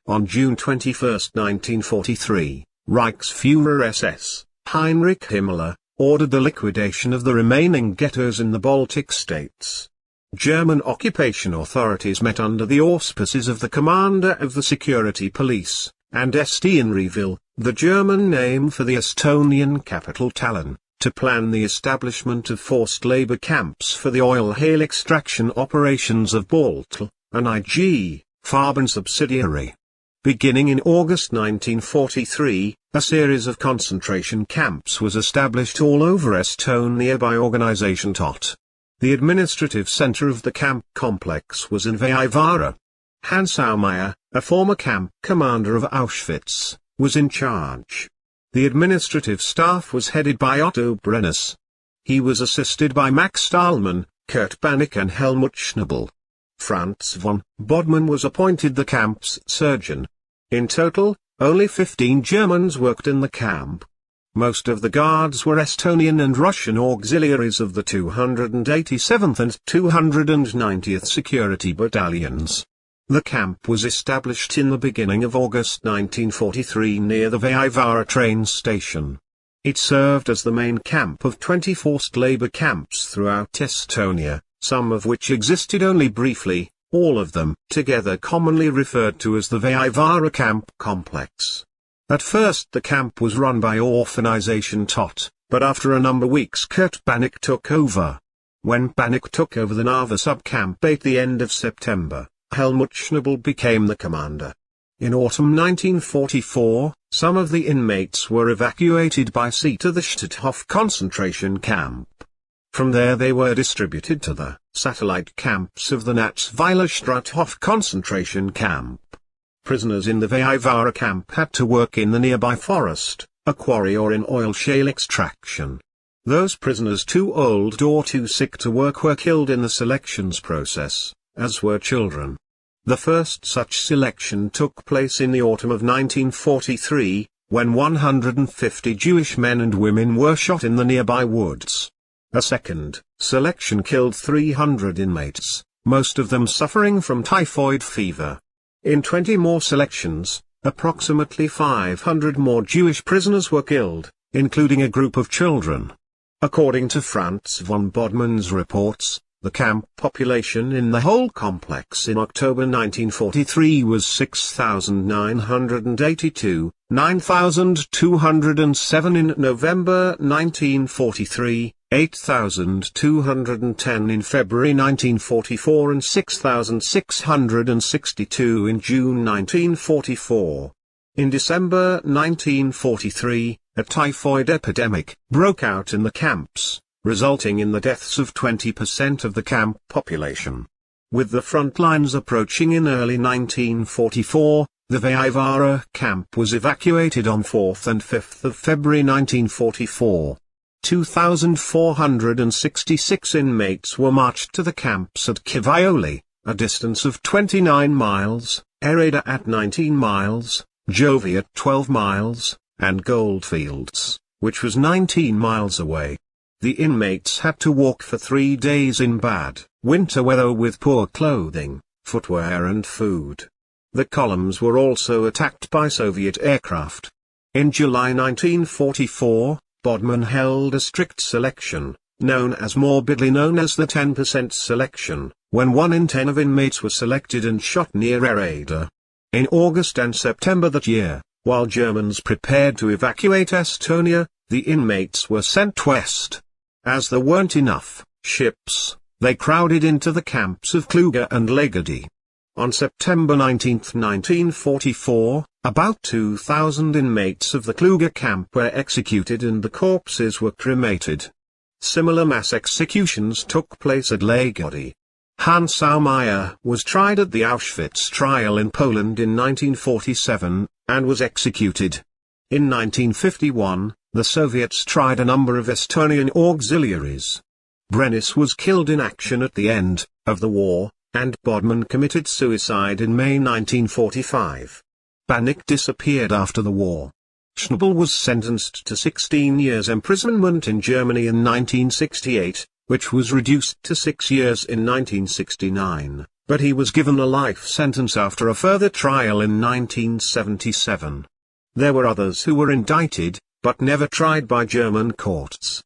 On June 21, 1943, Reichsführer SS, Heinrich Himmler, ordered the liquidation of the remaining ghettos in the Baltic states. German occupation authorities met under the auspices of the commander of the security police, and Estonia, the German name for the Estonian capital Tallinn, to plan the establishment of forced labor camps for the oil shale extraction operations of Baltl, an IG Farben subsidiary. Beginning in August 1943, a series of concentration camps was established all over Estonia by Organization TOT. The administrative center of the camp complex was in Vaivara. Hans Aumeier, a former camp commander of Auschwitz, was in charge. The administrative staff was headed by Otto Brennes. He was assisted by Max Stahlmann, Kurt Banach and Helmut Schnabel. Franz von Bodman was appointed the camp's surgeon. In total, only 15 Germans worked in the camp. Most of the guards were Estonian and Russian auxiliaries of the 287th and 290th Security Battalions. The camp was established in the beginning of August 1943 near the Vaivara train station. It served as the main camp of 20 forced labor camps throughout Estonia, some of which existed only briefly, all of them together commonly referred to as the Vaivara camp complex. At first the camp was run by Organization TOT, but after a number of weeks Kurt Banach took over. When Banach took over the Narva sub-camp at the end of September, Helmut Schnabel became the commander. In autumn 1944, some of the inmates were evacuated by sea to the Stutthof concentration camp. From there they were distributed to the satellite camps of the Natzweiler Stutthof concentration camp. Prisoners in the Vaivara camp had to work in the nearby forest, a quarry or in oil shale extraction. Those prisoners too old or too sick to work were killed in the selections process, as were children. The first such selection took place in the autumn of 1943, when 150 Jewish men and women were shot in the nearby woods. A second selection killed 300 inmates, most of them suffering from typhoid fever. In 20 more selections, approximately 500 more Jewish prisoners were killed, including a group of children. According to Franz von Bodman's reports, the camp population in the whole complex in October 1943 was 6,982, 9,207 in November 1943, 8,210 in February 1944 and 6,662 in June 1944. In December 1943, a typhoid epidemic broke out in the camps, resulting in the deaths of 20% of the camp population. With the front lines approaching in early 1944, the Vaivara camp was evacuated on 4th and 5th of February 1944. 2,466 inmates were marched to the camps at Kivaioli, a distance of 29 miles, Ereda at 19 miles, Jovi at 12 miles, and Goldfields, which was 19 miles away. The inmates had to walk for 3 days in bad winter weather with poor clothing, footwear and food. The columns were also attacked by Soviet aircraft. In July 1944, Bodman held a strict selection, more morbidly known as the 10% selection, when 1 in 10 of inmates were selected and shot near Ereda. In August and September that year, while Germans prepared to evacuate Estonia, the inmates were sent west. As there weren't enough ships, they crowded into the camps of Kluga and Legedi. On September 19, 1944, about 2,000 inmates of the Kluga camp were executed and the corpses were cremated. Similar mass executions took place at Legedi. Hans Aumeier was tried at the Auschwitz trial in Poland in 1947, and was executed. In 1951, the Soviets tried a number of Estonian auxiliaries. Brennis was killed in action at the end of the war, and Bodman committed suicide in May 1945. Banach disappeared after the war. Schnabel was sentenced to 16 years imprisonment in Germany in 1968, which was reduced to 6 years in 1969, but he was given a life sentence after a further trial in 1977. There were others who were indicted, but never tried by German courts.